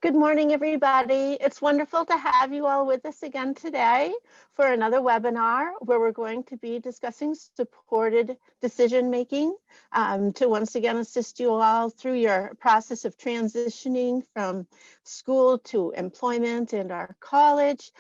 Good morning, everybody. It's wonderful to have you all with us again today for another webinar where we're going to be discussing supported decision making to once again assist you all through your process of transitioning from school to employment and our college.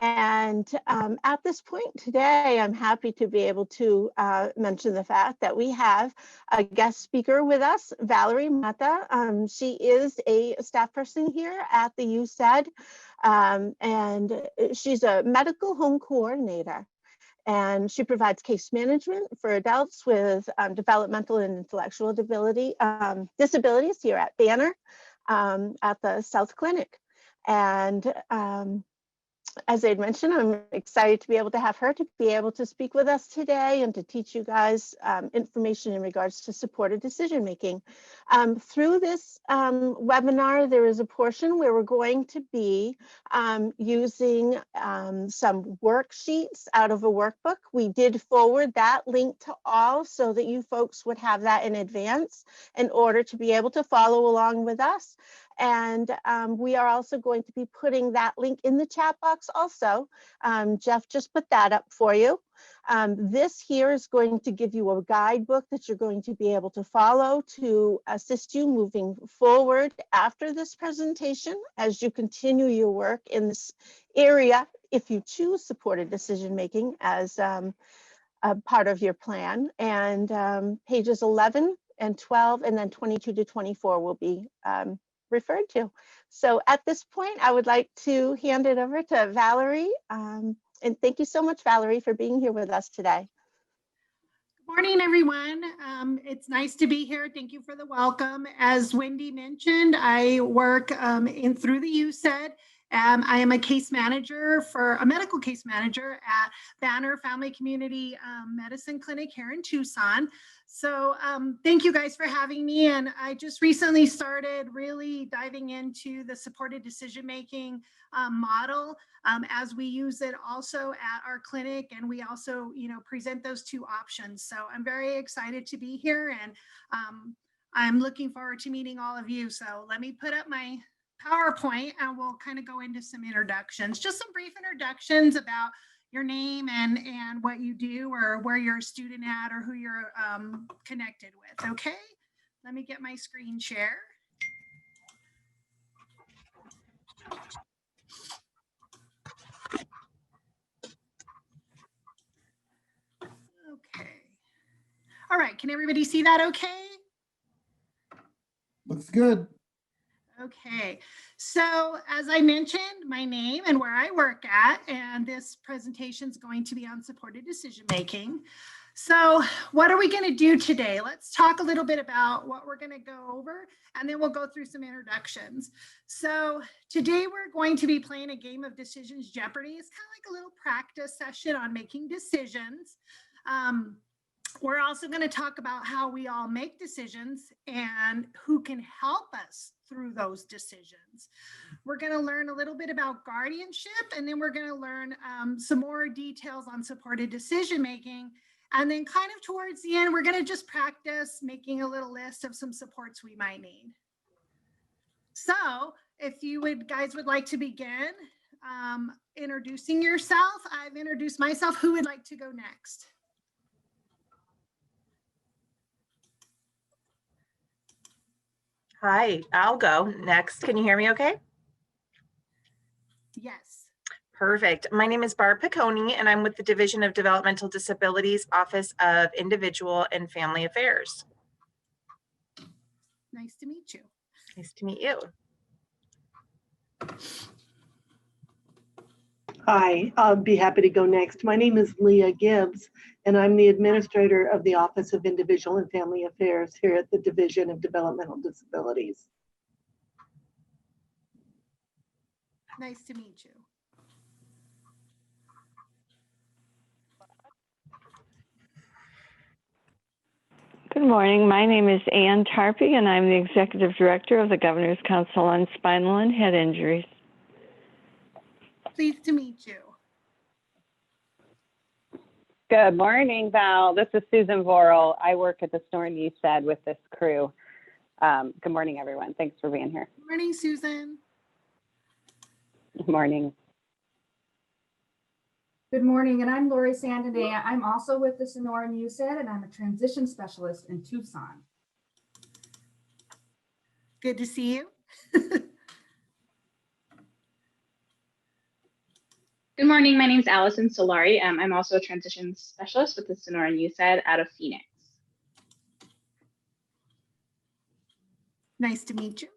And at this point today, I'm happy to be able to mention the fact that we have a guest speaker with us, Valerie Mata. She is a staff person here at the USAID, and she's a medical home coordinator. And she provides case management for adults with developmental and intellectual disabilities here at Banner at the South Clinic. And as I mentioned, I'm excited to be able to have her to be able to speak with us today and to teach you guys information in regards to supported decision making. Through this webinar, there is a portion where we're going to be using some worksheets out of a workbook. We did forward that link to all so that you folks would have that in advance in order to be able to follow along with us. And we are also going to be putting that link in the chat box also. Jeff just put that up for you. This here is going to give you a guidebook that you're going to be able to follow to assist you moving forward after this presentation as you continue your work in this area if you choose supported decision making as a part of your plan. And pages 11 and 12 and then 22 to 24 will be referred to. So at this point, I would like to hand it over to Valerie. And thank you so much, Valerie, for being here with us today. Good morning, everyone. It's nice to be here. Thank you for the welcome. As Wendy mentioned, I work through the USAID. I am a medical case manager at Banner Family Community Medicine Clinic here in Tucson. So thank you guys for having me. And I just recently started really diving into the supported decision-making model as we use it also at our clinic. And we also, present those two options. So I'm very excited to be here and I'm looking forward to meeting all of you. So let me put up my PowerPoint and we'll kind of go into some introductions, just some brief introductions about your name and what you do or where you're a student at or who you're connected with. Okay, let me get my screen share. Okay. All right, can everybody see that okay? Looks good. Okay, so as I mentioned, my name and where I work at, and this presentation is going to be on supported decision making. So what are we going to do today? Let's talk a little bit about what we're going to go over, and then we'll go through some introductions. So today we're going to be playing a game of Decisions Jeopardy. It's kind of like a little practice session on making decisions. We're also going to talk about how we all make decisions and who can help us through those decisions. We're going to learn a little bit about guardianship, and then we're going to learn some more details on supported decision making. And then kind of towards the end, we're going to just practice making a little list of some supports we might need. So if you guys would like to begin introducing yourself, I've introduced myself. Who would like to go next? Hi, I'll go next. Can you hear me okay? Yes. Perfect. My name is Barb Piccone, and I'm with the Division of Developmental Disabilities, Office of Individual and Family Affairs. Nice to meet you. Nice to meet you. Hi, I'll be happy to go next. My name is Leah Gibbs, and I'm the administrator of the Office of Individual and Family Affairs here at the Division of Developmental Disabilities. Nice to meet you. Good morning. My name is Ann Tarpey, and I'm the Executive Director of the Governor's Council on Spinal and Head Injuries. Pleased to meet you. Good morning, Val. This is Susan Vorel. I work at the Snoring USAID with this crew. Good morning, everyone. Thanks for being here. Good morning, Susan. Good morning. Good morning, and I'm Lori Sandinea. I'm also with the Sonora MUSED, and I'm a transition specialist in Tucson. Good to see you. Good morning. My name is Allison Solari. I'm also a transition specialist with the Sonora MUSED out of Phoenix. Nice to meet you.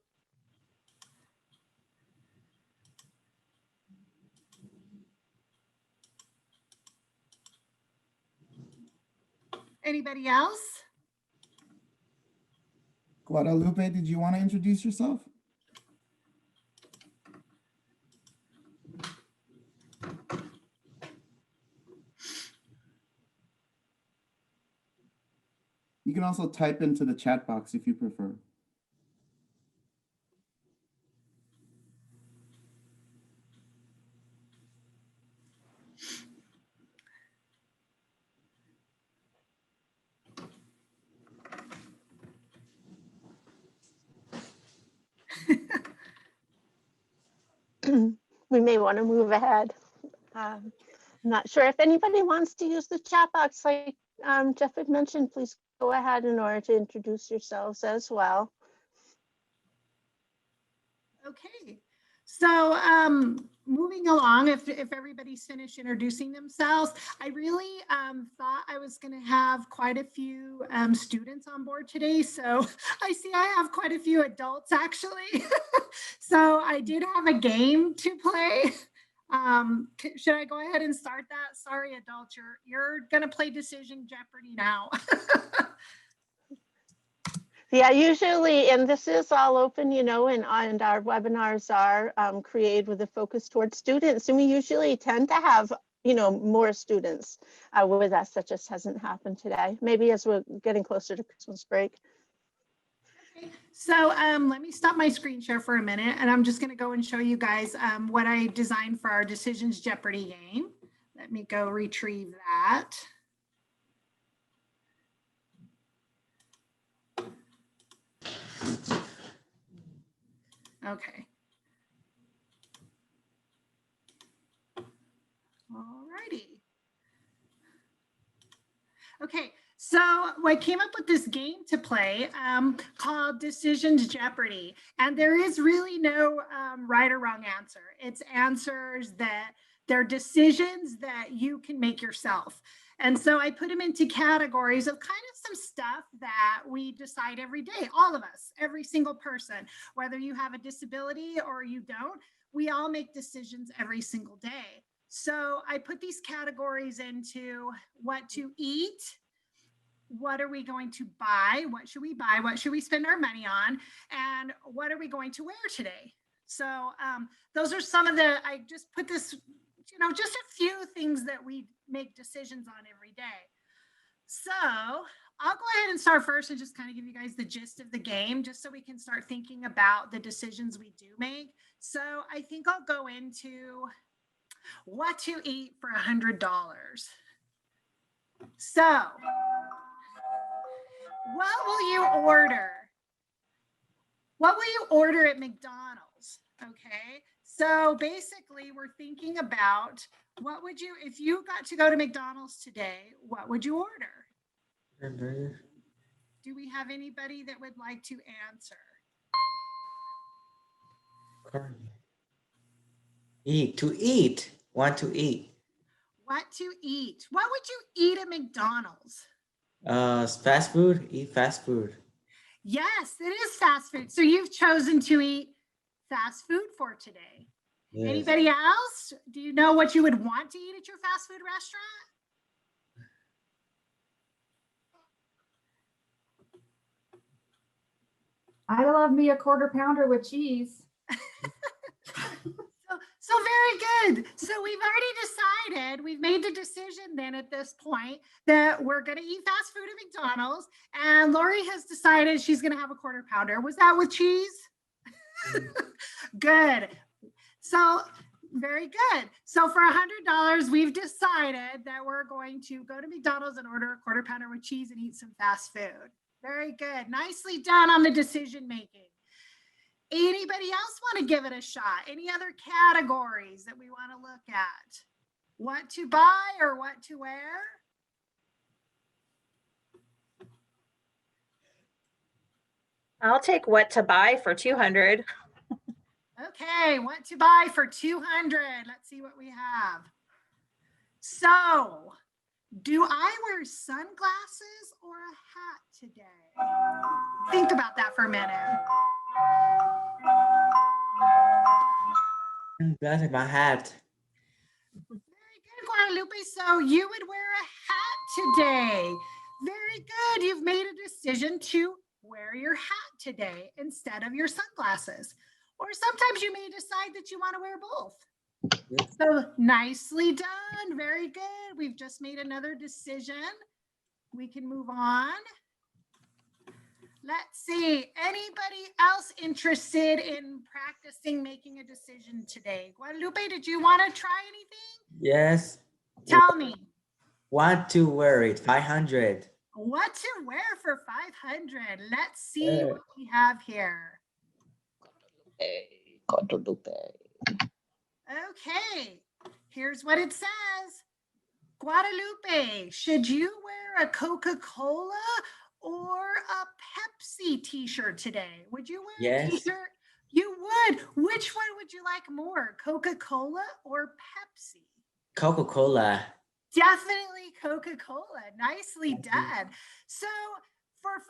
Anybody else? Guadalupe, did you want to introduce yourself? You can also type into the chat box if you prefer. We may want to move ahead. I'm not sure if anybody wants to use the chat box like Jeff had mentioned. Please go ahead in order to introduce yourselves as well. Okay, so moving along, if everybody's finished introducing themselves, I really thought I was going to have quite a few students on board today. So I see I have quite a few adults actually. So I did have a game to play. Should I go ahead and start that? Sorry, adults, you're going to play Decision Jeopardy now. Yeah, usually, and this is all open, you know, and our webinars are created with a focus towards students. And we usually tend to have, you know, more students with us. That just hasn't happened today. Maybe as we're getting closer to Christmas break. Okay, so let me stop my screen share for a minute, and I'm just going to go and show you guys what I designed for our Decisions Jeopardy game. Let me go retrieve that. Okay. All righty. Okay, so I came up with this game to play called Decisions Jeopardy. And there is really no right or wrong answer. It's answers that they're decisions that you can make yourself. And so I put them into categories of kind of some stuff that we decide every day, all of us, every single person, whether you have a disability or you don't, we all make decisions every single day. So I put these categories into what to eat, what are we going to buy, what should we buy, what should we spend our money on, and what are we going to wear today. So those are some of the, I just put this, you know, just a few things that we make decisions on every day. So I'll go ahead and start first and just kind of give you guys the gist of the game, just so we can start thinking about the decisions we do make. So I think I'll go into what to eat for $100. So what will you order? What will you order at McDonald's? Okay, so basically we're thinking about what would you, if you got to go to McDonald's today, what would you order? Hamburger. Do we have anybody that would like to answer? Eat, to eat. Want to eat. What to eat? What would you eat at McDonald's? Fast food. Eat fast food. Yes, it is fast food. So you've chosen to eat fast food for today. Yes. Anybody else? Do you know what you would want to eat at your fast food restaurant? I love me a quarter pounder with cheese. So very good. So we've already decided, we've made the decision then at this point that we're going to eat fast food at McDonald's, and Lori has decided she's going to have a quarter pounder. Was that with cheese? Good. So very good. So for $100, we've decided that we're going to go to McDonald's and order a quarter pounder with cheese and eat some fast food. Very good. Nicely done on the decision making. Anybody else want to give it a shot? Any other categories that we want to look at? What to buy or what to wear? I'll take what to buy for 200. Okay, what to buy for 200? Let's see what we have. So, do I wear sunglasses or a hat today? Think about that for a minute. I'm glad in my hat. Very good, Guadalupe. So you would wear a hat today. Very good. You've made a decision to wear your hat today instead of your sunglasses. Or sometimes you may decide that you want to wear both. Yes. So nicely done. Very good. We've just made another decision. We can move on. Let's see. Anybody else interested in practicing making a decision today? Guadalupe, did you want to try anything? Yes. Tell me. Want to wear it? 500. What to wear for 500? Let's see what we have here. Guadalupe. Okay, here's what it says. Guadalupe, should you wear a Coca-Cola or a Pepsi t-shirt today? Would you wear a Yes. t-shirt? You would. Which one would you like more, Coca-Cola or Pepsi? Coca-Cola. Definitely Coca-Cola. Nicely done. So for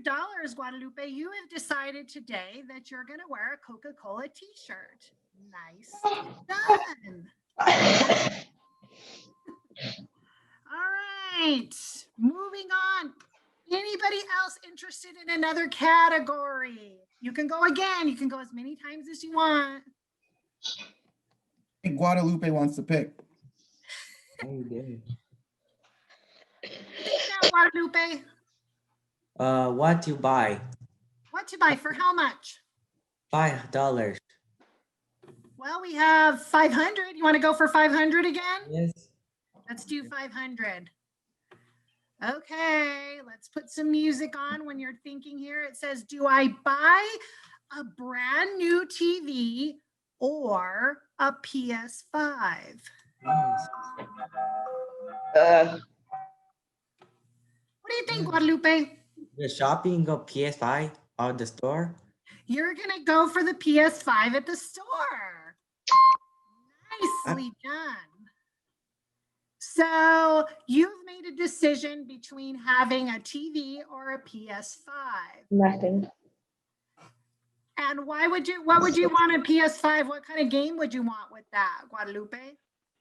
$500, Guadalupe, you have decided today that you're going to wear a Coca-Cola t-shirt. Nicely done. All right, moving on. Anybody else interested in another category? You can go again. You can go as many times as you want. I think Guadalupe wants to pick. Oh, good. Now, Guadalupe, What to buy? what to buy for how much? $5. Well, we have 500. You want to go for 500 again? Yes. Let's do 500. Okay, let's put some music on when you're thinking here. It says, do I buy a brand new TV or a PS5? Yes. What do you think, Guadalupe? The shopping go PS5 or the store? You're going to go for the PS5 at the store. Nicely done. So you've made a decision between having a TV or a PS5. Nothing. And what would you want a PS5? What kind of game would you want with that, Guadalupe?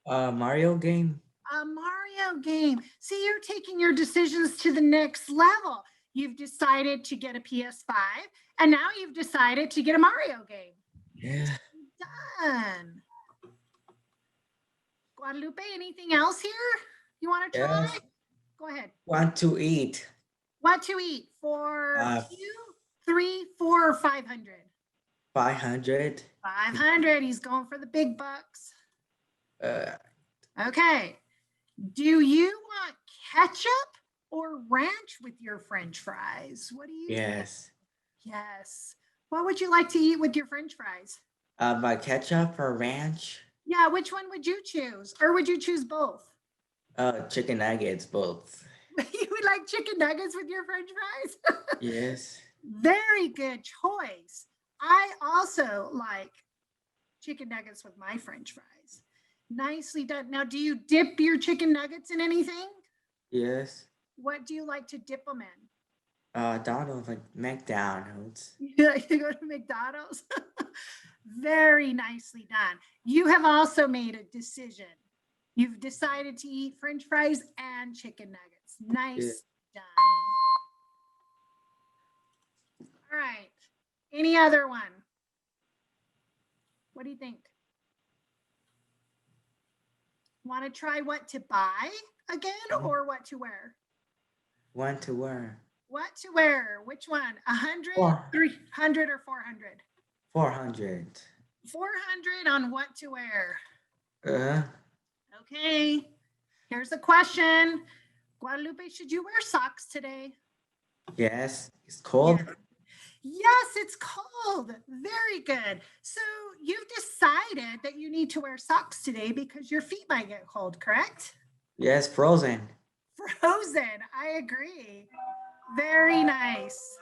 Mario game? A Mario game. See, you're taking your decisions to the next level. You've decided to get a PS5, and now you've decided to get a Mario game. Yeah. Done. Guadalupe, anything else here you want to try? Yes. Go ahead. Want to eat? What to eat for 2, 3, 4, or 500? 500. 500. He's going for the big bucks. Uh, Okay. Do you want ketchup or ranch with your French fries? What do you think? yes. Yes. What would you like to eat with your French fries? By ketchup or ranch? Yeah, which one would you choose? Or would you choose both? Chicken nuggets, both. You would like chicken nuggets with your French fries? Yes. Very good choice. I also like chicken nuggets with my French fries. Nicely done. Now, do you dip your chicken nuggets in anything? Yes. What do you like to dip them in? Donald, like McDonald's. You like to go to McDonald's? Very nicely done. You have also made a decision. You've decided to eat French fries and chicken nuggets. Nice done. All right. Any other one? What do you think? Want to try what to buy again or what to wear? Want to wear? What to wear? Which one? 100, 300, or 400? 400. 400 on what to wear. Uh, Okay. Here's the question. Guadalupe, should you wear socks today? yes. It's cold. Yes, it's cold. Very good. So you've decided that you need to wear socks today because your feet might get cold, correct? Yes, frozen. Frozen. I agree. Very nice.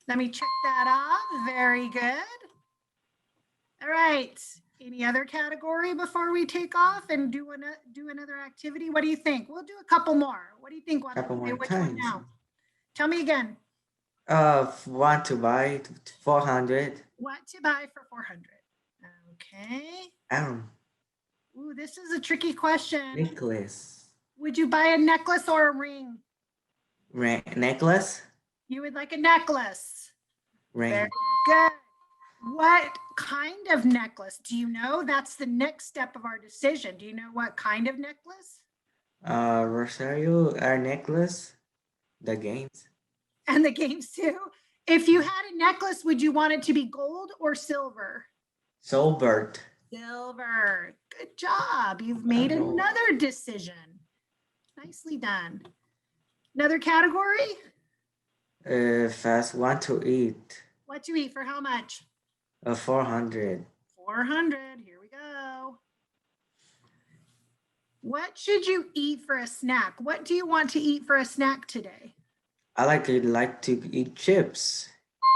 Let me check that off. Very good. All right. Any other category before we take off and do another activity? What do you think? We'll do a couple more. What do you think? Couple Guadalupe? more Which one times. now? Tell me again. Want to buy 400. What to buy for 400? Okay. Ooh, this is a tricky question. Necklace. Would you buy a necklace or a ring? Necklace. You would like a necklace. Ring. Very good. What kind of necklace? Do you know? That's the next step of our decision. Do you know what kind of necklace? Rosario, our necklace. The games. And the games too. If you had a necklace, would you want it to be gold or silver? Silver. Silver. Good job. You've made another decision. Nicely done. Another category? Fast want to eat. What to eat for how much? 400. 400. Here we go. What should you eat for a snack? What do you want to eat for a snack today? I like to eat chips.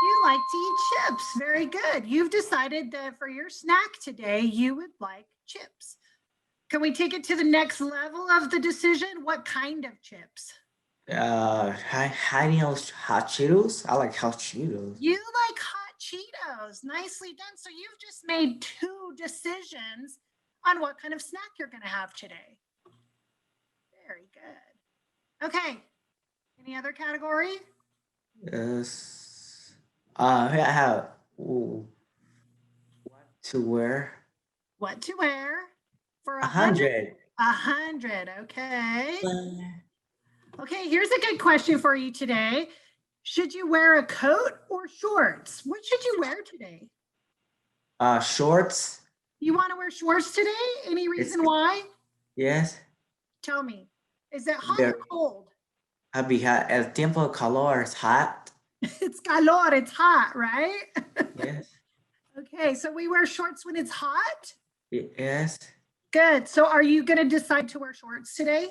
You like to eat chips. Very good. You've decided that for your snack today, you would like chips. Can we take it to the next level of the decision? What kind of chips? Hiding hot Cheetos. I like hot Cheetos. You like hot Cheetos. Nicely done. So you've just made 2 decisions on what kind of snack you're going to have today. Very good. Okay. Any other category? Yes. I have what to wear. What to wear for 100. 100. Okay. Okay, here's a good question for you today. Should you wear a coat or shorts? What should you wear today? Shorts. You want to wear shorts today? Any reason why? Yes. Tell me. Is it hot or cold? El tiempo calor is hot. It's calor, it's hot, right? Yes. Okay, so we wear shorts when it's hot? Yes. Good. So are you going to decide to wear shorts today?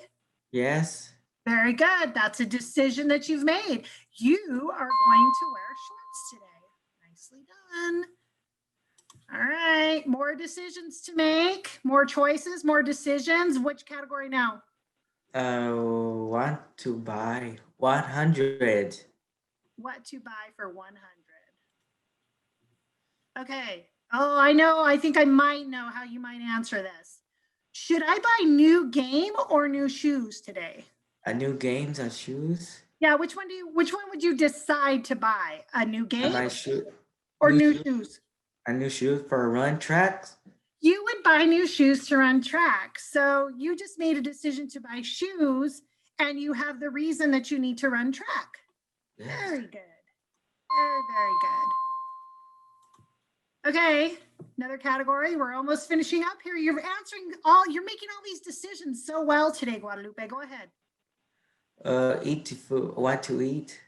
Yes. Very good. That's a decision that you've made. You are going to wear shorts today. Nicely done. All right, more decisions to make, more choices, more decisions. Which category now? Want to buy 100. What to buy for 100. Okay. Oh, I know. I think I might know how you might answer this. Should I buy new game or new shoes today? A new games and shoes. Yeah, which one would you decide to buy? A new game or new shoes? A new shoes for run tracks. You would buy new shoes to run track. So you just made a decision to buy shoes and you have the reason that you need to run track. Yes. Very good. Very, very good. Okay, another category. We're almost finishing up here. You're making all these decisions so well today, Guadalupe. Go ahead. Eat food. What to eat?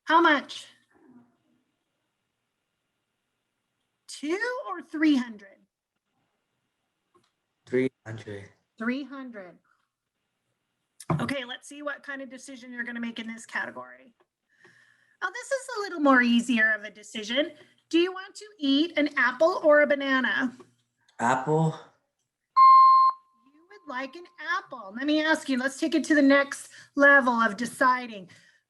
How much? 2 or 300? 300. 300. Okay, let's see what kind of decision you're going to make in this category. Oh, this is a little more easier of a decision. Do you want to eat an apple or a banana? Apple. You would like an apple. Let me ask you, let's take it to the next level of deciding.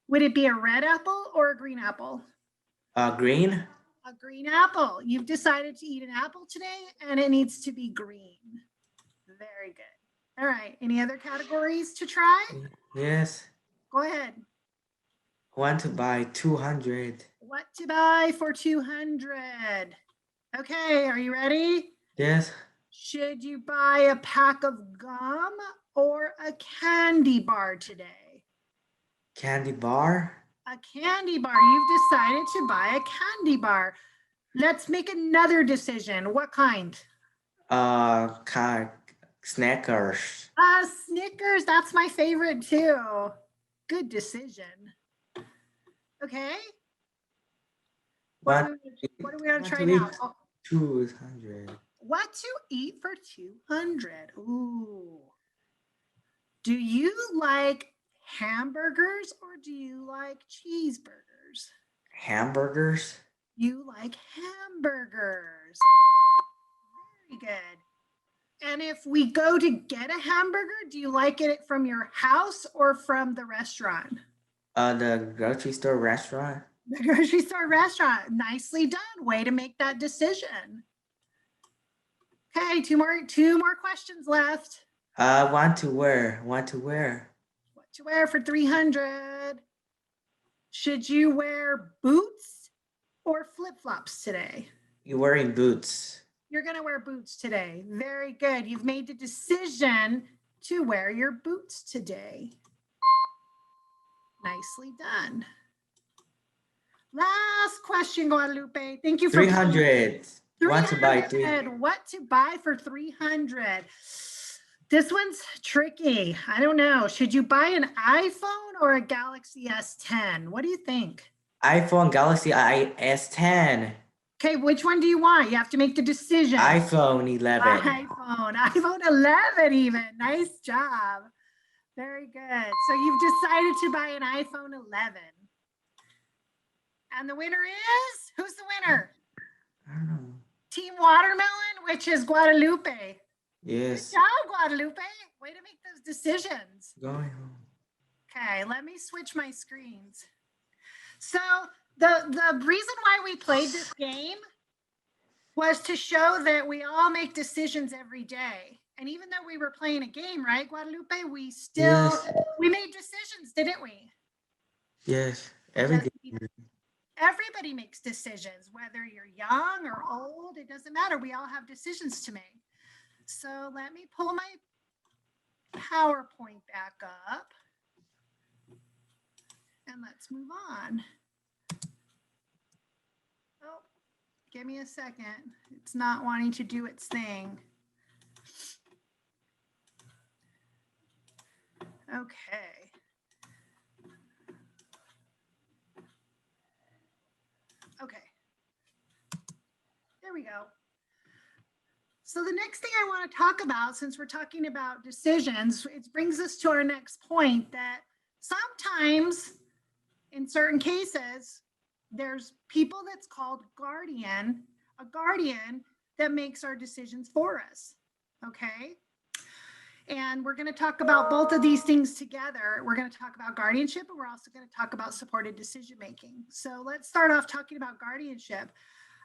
Would it be a red apple or a green apple? Green. A green apple. You've decided to eat an apple today and it needs to be green. Very good. All right. Any other categories to try? Yes. Go ahead. Want to buy 200. What to buy for 200? Okay, are you ready? Yes. Should you buy a pack of gum or a candy bar today? Candy bar. A candy bar. You've decided to buy a candy bar. Let's make another decision. What kind? Snickers. Snickers. That's my favorite too. Good decision. Okay. What, What are we gonna what try to now? eat? Oh, 200. what to eat for 200? Ooh. Do you like hamburgers or do you like cheeseburgers? Hamburgers? You like hamburgers. Very good. And if we go to get a hamburger, do you like it from your house or from the restaurant? The grocery store restaurant? The grocery store restaurant. Nicely done. Way to make that decision. Okay, two more questions left. Want to wear. What to wear for 300? Should you wear boots or flip-flops today? You're wearing boots. You're going to wear boots today. Very good. You've made the decision to wear your boots today. Nicely done. Last question, Guadalupe. Thank you for 300. Want to buy 300. What to buy for 300? This one's tricky. I don't know. Should you buy an iPhone or a Galaxy S10? What do you think? iPhone Galaxy S10. Okay, which one do you want? You have to make the decision. iPhone 11. iPhone 11 even. Nice job. Very good. So you've decided to buy an iPhone 11. And the winner is, who's the winner? I don't know. Team Watermelon, which is Guadalupe. Yes. Good job, Guadalupe. Way to make those decisions. Going home. Okay, let me switch my screens. So the reason why we played this game was to show that we all make decisions every day. And even though we were playing a game, right, Guadalupe, we still, we made decisions, didn't we? Yes. Every day. Everybody makes decisions, whether you're young or old, it doesn't matter. We all have decisions to make. So let me pull my PowerPoint back up and let's move on. Oh, give me a second. It's not wanting to do its thing. Okay. Okay. There we go. So the next thing I want to talk about, since we're talking about decisions, it brings us to our next point that sometimes in certain cases, there's people that's called a guardian that makes our decisions for us, okay? And we're going to talk about both of these things together. We're going to talk about guardianship, and we're also going to talk about supported decision-making. So let's start off talking about guardianship.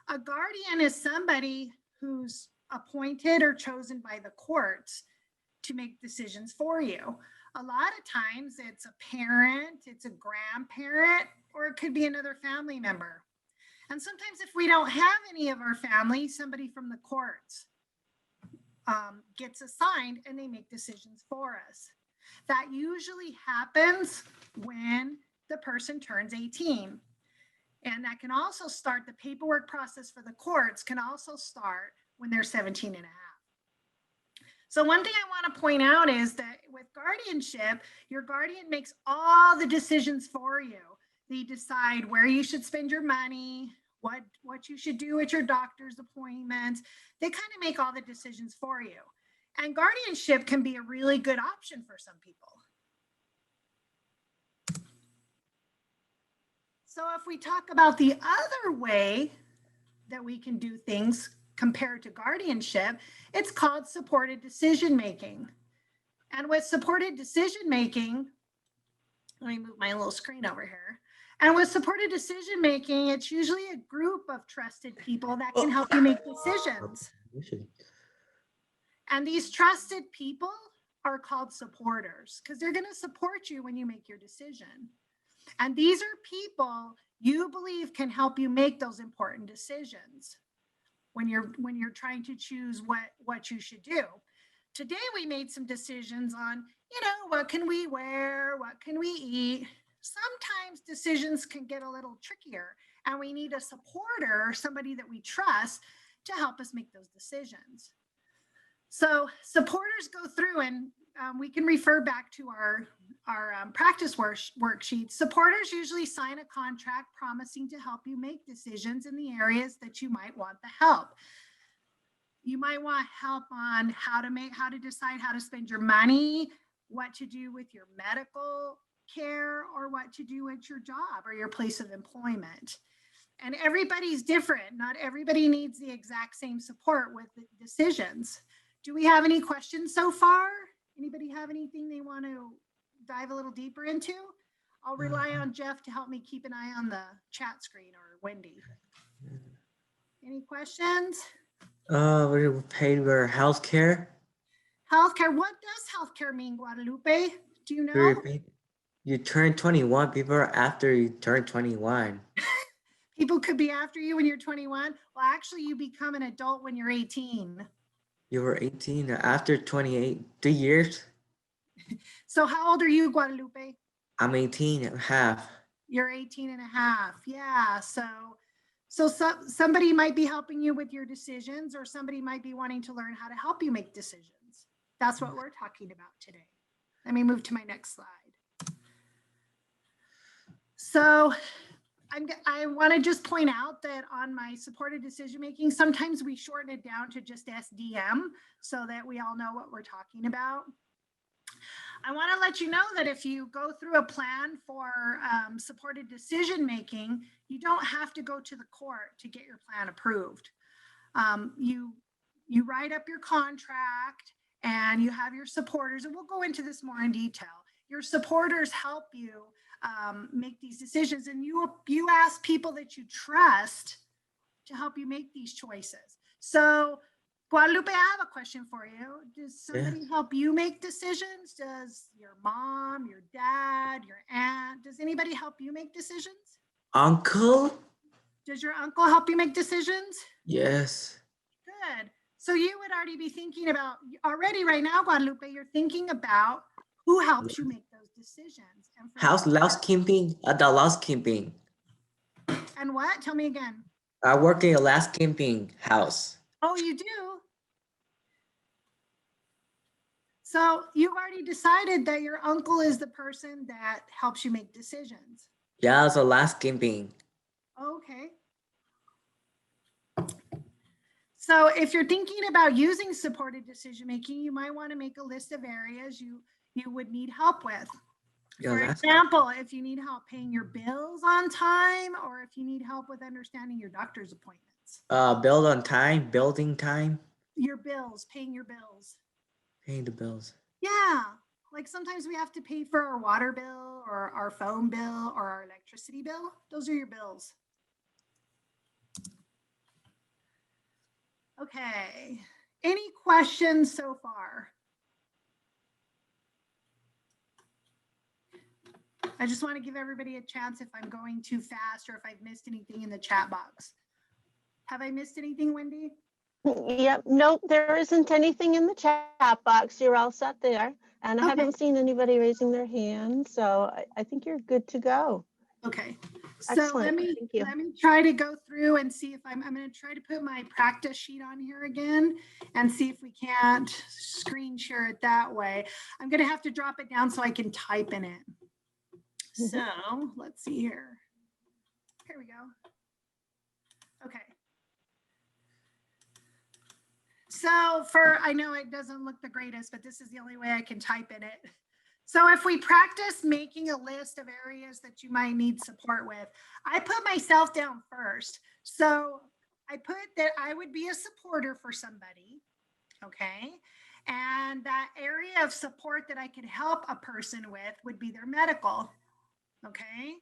A guardian is somebody who's appointed or chosen by the courts to make decisions for you. A lot of times it's a parent, it's a grandparent, or it could be another family member. And sometimes if we don't have any of our family, somebody from the courts gets assigned and they make decisions for us. That usually happens when the person turns 18. And that can also start, the paperwork process for the courts can also start when they're 17 and a half. So one thing I want to point out is that with guardianship, your guardian makes all the decisions for you. They decide where you should spend your money, what you should do at your doctor's appointments. They kind of make all the decisions for you. And guardianship can be a really good option for some people. So if we talk about the other way that we can do things compared to guardianship, it's called supported decision-making. And with supported decision-making, let me move my little screen over here. And with supported decision-making, it's usually a group of trusted people that can help you make decisions. And these trusted people are called supporters because they're going to support you when you make your decision. And these are people you believe can help you make those important decisions when you're trying to choose what you should do. Today we made some decisions on, what can we wear, what can we eat. Sometimes decisions can get a little trickier and we need a supporter, somebody that we trust to help us make those decisions. So supporters go through and we can refer back to our practice worksheets, supporters usually sign a contract promising to help you make decisions in the areas that you might want the help. You might want help on how to decide how to spend your money, what to do with your medical care, or what to do at your job or your place of employment. And everybody's different. Not everybody needs the exact same support with the decisions. Do we have any questions so far? Anybody have anything they want to dive a little deeper into? I'll rely on Jeff to help me keep an eye on the chat screen, or Wendy. Any questions? We're paid for healthcare. Healthcare. What does healthcare mean, Guadalupe? Do you know? You turn 21 people after you turn 21. People could be after you when you're 21. Well, actually, you become an adult when you're 18. You were 18 after 28, 3 years. So how old are you, Guadalupe? I'm 18 and a half. You're 18 and a half. Yeah. So somebody might be helping you with your decisions, or somebody might be wanting to learn how to help you make decisions. That's what we're talking about today. Let me move to my next slide. So I want to just point out that on my supported decision making, sometimes we shorten it down to just SDM so that we all know what we're talking about. I want to let you know that if you go through a plan for supported decision making, you don't have to go to the court to get your plan approved. You write up your contract and you have your supporters, and we'll go into this more in detail. Your supporters help you make these decisions, and you ask people that you trust to help you make these choices. So Guadalupe, I have a question for you. Does somebody help you make decisions? Does your mom, your dad, your aunt, does anybody help you make decisions? Uncle? Does your uncle help you make decisions? Yes. Good. So you would already be thinking about, already right now, Guadalupe, you're thinking about who helps you make those decisions. And Housekeeping, adult housekeeping. And what? Tell me again. I work in a housekeeping house. Oh, you do? So you've already decided that your uncle is the person that helps you make decisions. Yeah, it's a housekeeping. Okay. So if you're thinking about using supported decision-making, you might want to make a list of areas you would need help with. Yeah, For example, if you need help paying your bills on time, or if you need help with understanding your doctor's appointments. Build on time, building time. Your bills, paying your bills. Paying the bills. Yeah, like sometimes we have to pay for our water bill or our phone bill or our electricity bill. Those are your bills. Okay, any questions so far? I just want to give everybody a chance if I'm going too fast or if I've missed anything in the chat box. Have I missed anything, Wendy? Yep, nope, there isn't anything in the chat box. You're all set there. And I haven't seen anybody raising their hand, so I think you're good to go. Okay. Excellent. So let me try to go through and see if I'm going to try to put my practice sheet on here again and see if we can't screen share it that way. I'm going to have to drop it down so I can type in it. So let's see here. Here we go. Okay. So I know it doesn't look the greatest, but this is the only way I can type in it. So if we practice making a list of areas that you might need support with, I put myself down first. So I put that I would be a supporter for somebody, okay? And that area of support that I could help a person with would be their medical, okay?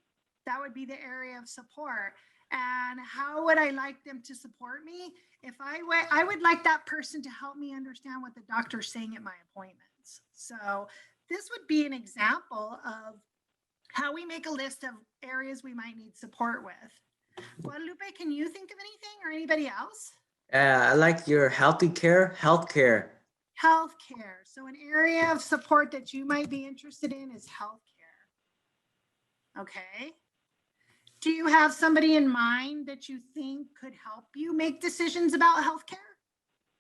That would be the area of support. And how would I like them to support me? If I would like that person to help me understand what the doctor's saying at my appointments. So this would be an example of how we make a list of areas we might need support with. Guadalupe, can you think of anything, or anybody else? I like your healthcare. Healthcare. So an area of support that you might be interested in is healthcare. Okay. Do you have somebody in mind that you think could help you make decisions about healthcare?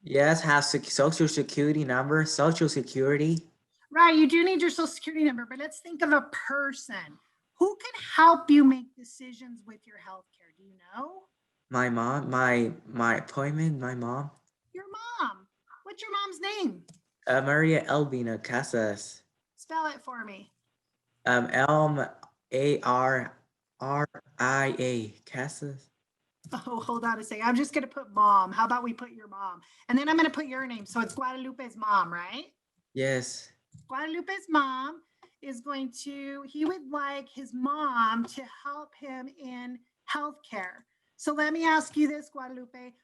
Yes, have social security number, social security. Right, you do need your social security number, but let's think of a person. Who can help you make decisions with your healthcare? Do you know? My mom, my appointment, my mom. Your mom. What's your mom's name? Maria Elvina Casas. Spell it for me. Maria Casas. Oh, hold on a second. I'm just gonna put mom. How about we put your mom? And then I'm gonna put your name. So it's Guadalupe's mom, right? Yes. Guadalupe's mom is he would like his mom to help him in healthcare. So let me ask you this, Guadalupe.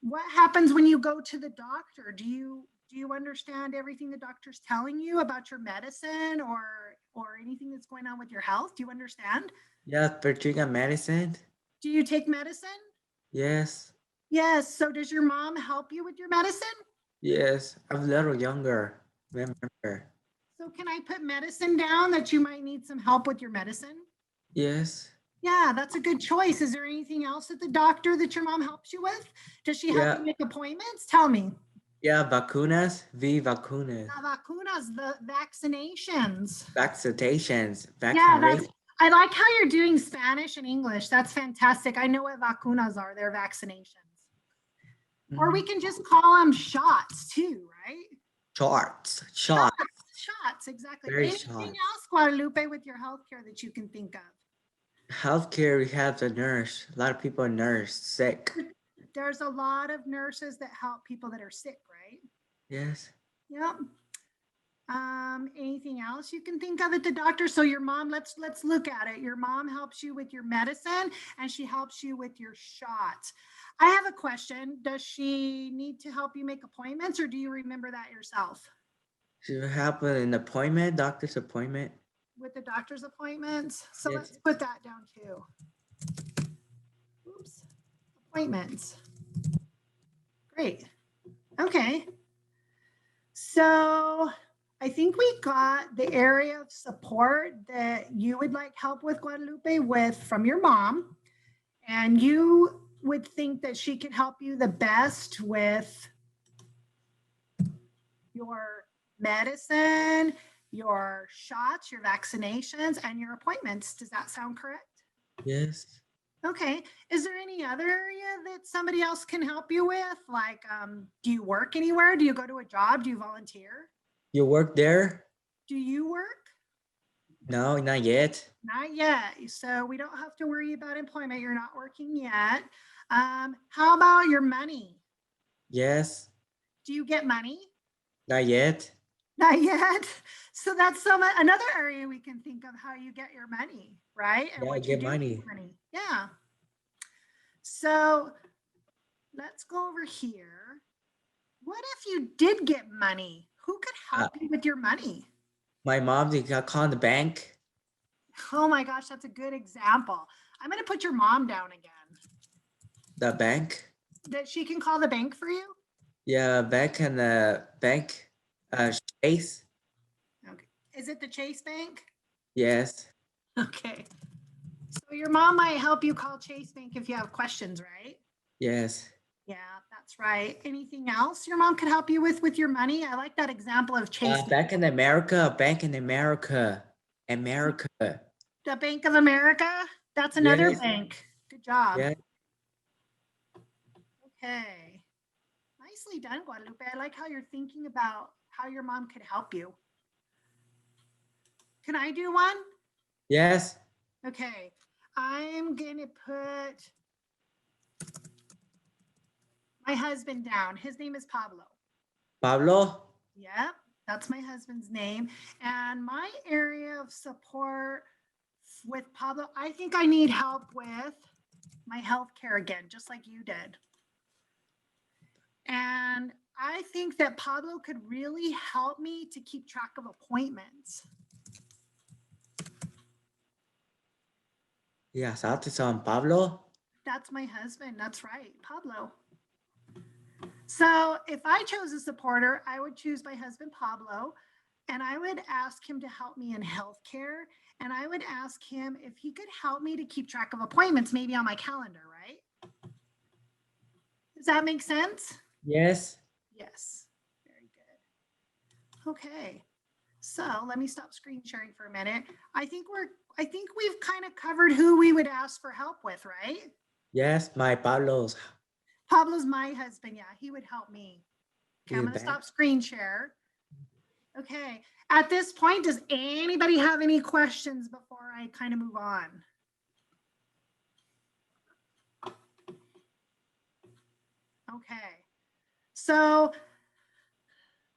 What happens when you go to the doctor? Do you understand everything the doctor's telling you about your medicine or anything that's going on with your health? Do you understand? Yes, Patricia medicine. Do you take medicine? Yes. Yes. So does your mom help you with your medicine? Yes. I'm a little younger. Remember. So can I put medicine down that you might need some help with your medicine? Yes. Yeah, that's a good choice. Is there anything else at the doctor that your mom helps you with? Does she help Yeah. you make appointments? Tell me. Yeah, vacunas. Vacunas. The vacunas, the vaccinations. Vaccinations. Yeah, I like how you're doing Spanish and English. That's fantastic. I know what vacunas are. They're vaccinations. Or we can just call them shots too, right? Shots. Shots, exactly. Very Anything shots. else, Guadalupe, with your healthcare that you can think of? Healthcare, we have the nurse. A lot of people are nurse sick. There's a lot of nurses that help people that are sick, right? Yes. Yep. Anything else you can think of at the doctor? So your mom, let's look at it. Your mom helps you with your medicine and she helps you with your shots. I have a question. Does she need to help you make appointments or do you remember that yourself? She will have an appointment, doctor's appointment. With the doctor's appointments? So Yes. let's put that down too. Oops. Appointments. Great. Okay. So I think we got the area of support that you would like help with, Guadalupe, from your mom. And you would think that she could help you the best with your medicine, your shots, your vaccinations, and your appointments. Does that sound correct? Yes. Okay. Is there any other area that somebody else can help you with? Like, do you work anywhere? Do you go to a job? Do you volunteer? You work there? Do you work? No, not yet. Not yet. So we don't have to worry about employment. You're not working yet. How about your money? Yes. Do you get money? Not yet. Not yet. So that's another area we can think of how you get your money, right? And Yeah, I what you get do money. with money. Yeah. So let's go over here. What if you did get money? Who could help you with your money? My mom, they got called the bank. Oh my gosh, that's a good example. I'm going to put your mom down again. The bank? That she can call the bank for you? Yeah, bank and the bank. Chase? Okay. Is it the Chase Bank? Yes. Okay. So your mom might help you call Chase Bank if you have questions, right? Yes. Yeah, that's right. Anything else your mom could help you with your money? I like that example of Chase Bank. Bank in America. Bank in America. The Bank of America? That's another Yes. bank. Good job. Yeah. Okay. Nicely done, Guadalupe. I like how you're thinking about how your mom could help you. Can I do one? Yes. Okay. I'm going to put my husband down. His name is Pablo. Pablo? Yep, that's my husband's name. And my area of support with Pablo, I think I need help with my health care again, just like you did. And I think that Pablo could really help me to keep track of appointments. Yeah, South San Pablo. That's my husband. That's right, Pablo. So if I chose a supporter, I would choose my husband, Pablo, and I would ask him to help me in healthcare. And I would ask him if he could help me to keep track of appointments, maybe on my calendar, right? Does that make sense? Yes. Yes. Very good. Okay. So let me stop screen sharing for a minute. I think we've kind of covered who we would ask for help with, right? Yes, my Pablo's. Pablo's my husband. Yeah, he would help me. Okay, I'm He's going to back. stop screen share. Okay, at this point, does anybody have any questions before I kind of move on? Okay, so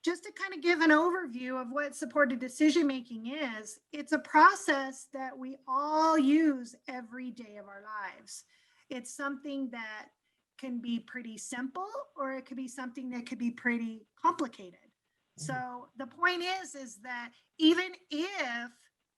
just to kind of give an overview of what supported decision making is, it's a process that we all use every day of our lives. It's something that can be pretty simple, or it could be something that could be pretty complicated. So the point is that even if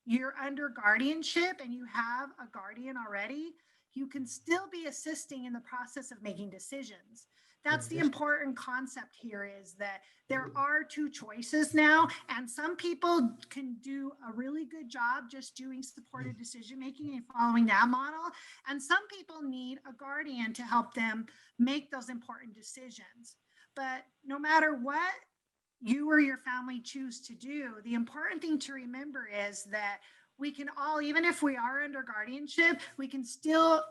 you're under guardianship and you have a guardian already, you can still be assisting in the process of making decisions. That's the important concept here, is that there are two choices now, and some people can do a really good job just doing supported decision making and following that model, and some people need a guardian to help them make those important decisions. But no matter what you or your family choose to do, the important thing to remember is that we can all, even if we are under guardianship, we can still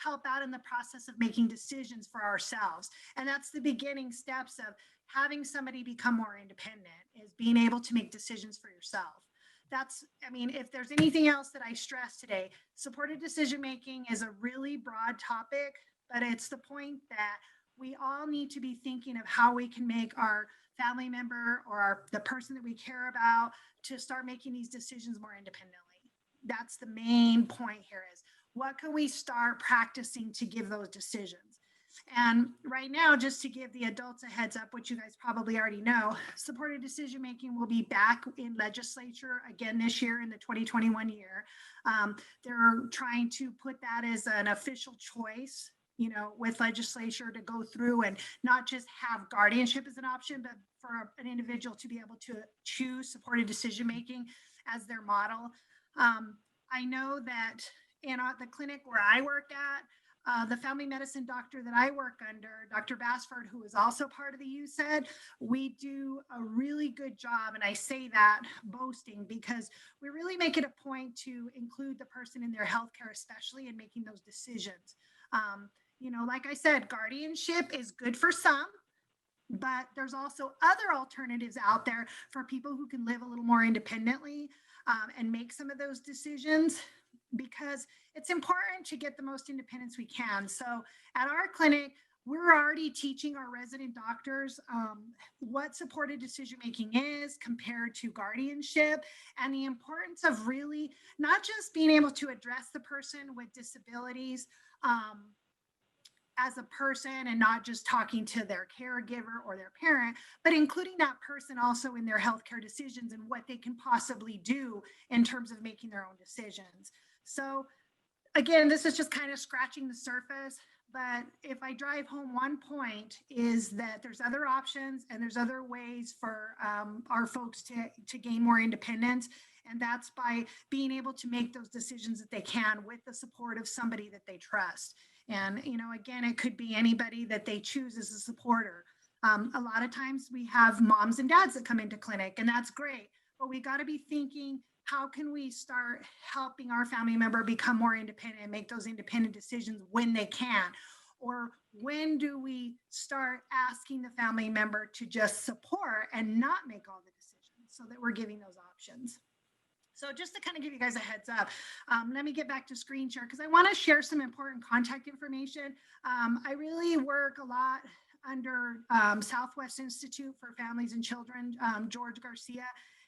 help out in the process of making decisions for ourselves. And that's the beginning steps of having somebody become more independent, is being able to make decisions for yourself. That's, I mean, if there's anything else that I stress today, supported decision making is a really broad topic, but it's the point that we all need to be thinking of how we can make our family member or the person that we care about to start making these decisions more independently. That's the main point here, is what can we start practicing to give those decisions? And right now, just to give the adults a heads up, which you guys probably already know, supported decision making will be back in legislature again this year in the 2021 year. They're trying to put that as an official choice, you know, with legislature to go through and not just have guardianship as an option, but for an individual to be able to choose supported decision making as their model. I know that in the clinic where I work at, the family medicine doctor that I work under, Dr. Bassford, who is also part of the USED, we do a really good job. And I say that boasting because we really make it a point to include the person in their healthcare, especially in making those decisions. You know, like I said, guardianship is good for some, but there's also other alternatives out there for people who can live a little more independently and make some of those decisions, because it's important to get the most independence we can. So at our clinic, we're already teaching our resident doctors what supported decision making is compared to guardianship, and the importance of really not just being able to address the person with disabilities as a person and not just talking to their caregiver or their parent, but including that person also in their healthcare decisions and what they can possibly do in terms of making their own decisions. So again, this is just kind of scratching the surface, but if I drive home one point, is that there's other options and there's other ways for our folks to gain more independence. And that's by being able to make those decisions that they can with the support of somebody that they trust. And, you know, again, it could be anybody that they choose as a supporter. A lot of times we have moms and dads that come into clinic, and that's great, but we got to be thinking, how can we start helping our family member become more independent and make those independent decisions when they can? Or when do we start asking the family member to just support and not make all the decisions, so that we're giving those options? So just to kind of give you guys a heads up, let me get back to screen share because I want to share some important contact information. I really work a lot under Southwest Institute for Families and Children. George Garcia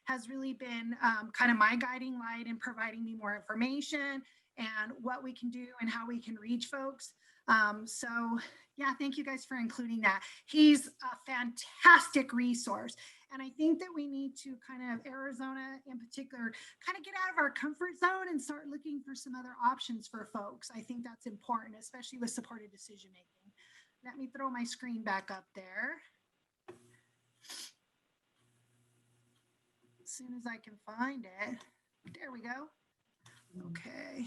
has really been kind of my guiding light in providing me more information and what we can do and how we can reach folks. So yeah, thank you guys for including that. He's a fantastic resource. And I think that we need to kind of, Arizona in particular, kind of get out of our comfort zone and start looking for some other options for folks. I think that's important, especially with supported decision making. Let me throw my screen back up there. As soon as I can find it. There we go. Okay.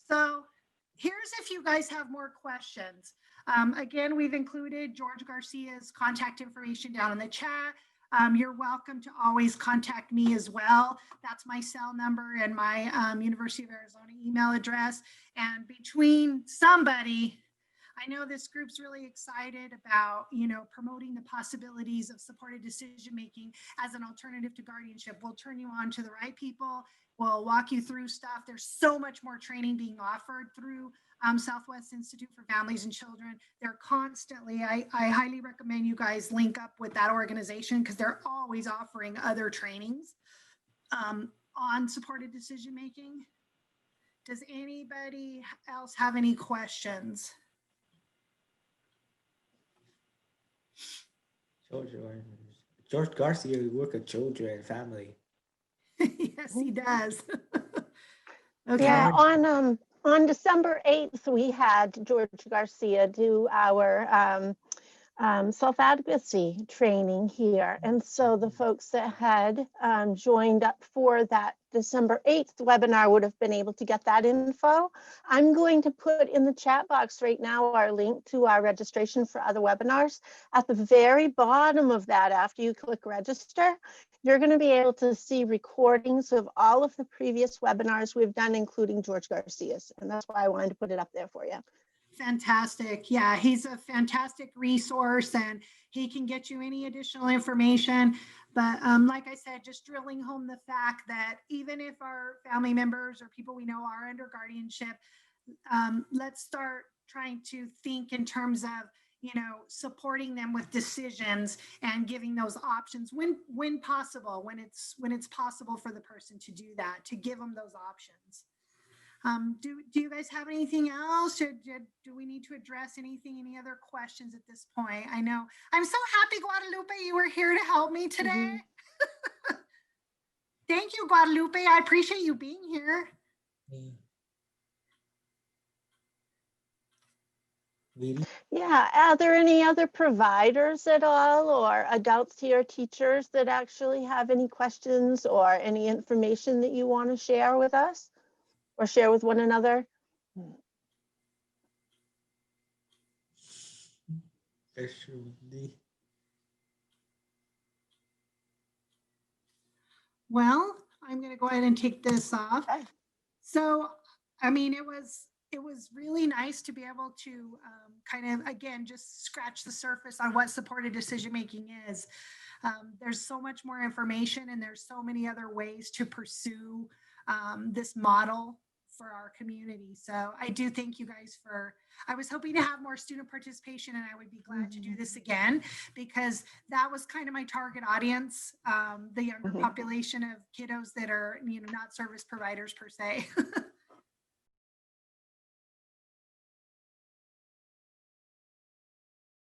So here's if you guys have more questions. Again, we've included George Garcia's contact information down in the chat. You're welcome to always contact me as well. That's my cell number and my University of Arizona email address. And between somebody, I know this group's really excited about, promoting the possibilities of supported decision-making as an alternative to guardianship. We'll turn you on to the right people. We'll walk you through stuff. There's so much more training being offered through Southwest Institute for Families and Children. They're constantly, I highly recommend you guys link up with that organization because they're always offering other trainings on supported decision-making. Does anybody else have any questions? George Garcia work at children and family. Yes, he does. Okay. Yeah, on December 8th, we had George Garcia do our self-advocacy training here. And so the folks that had joined up for that December 8th webinar would have been able to get that info. I'm going to put in the chat box right now our link to our registration for other webinars. At the very bottom of that, after you click register, you're going to be able to see recordings of all of the previous webinars we've done, including George Garcia's. And that's why I wanted to put it up there for you. Fantastic. Yeah, he's a fantastic resource and he can get you any additional information. But like I said, just drilling home the fact that even if our family members or people we know are under guardianship, let's start trying to think in terms of, supporting them with decisions and giving those options when possible, when it's possible for the person to do that, to give them those options. Do you guys have anything else? Or do we need to address anything, any other questions at this point? I know I'm so happy, Guadalupe, you were here to help me today. Mm-hmm. Thank you, Guadalupe. I appreciate you being here. Yeah, are there any other providers at all or adults here, teachers that actually have any questions or any information that you want to share with us or share with one another? Well, I'm going to go ahead and take this off. Okay. So, I mean, it was really nice to be able to kind of, again, just scratch the surface on what supported decision-making is. There's so much more information and there's so many other ways to pursue this model for our community. So I do thank you guys I was hoping to have more student participation and I would be glad to do this again because that was kind of my target audience, the younger population of kiddos that are, not service providers per se.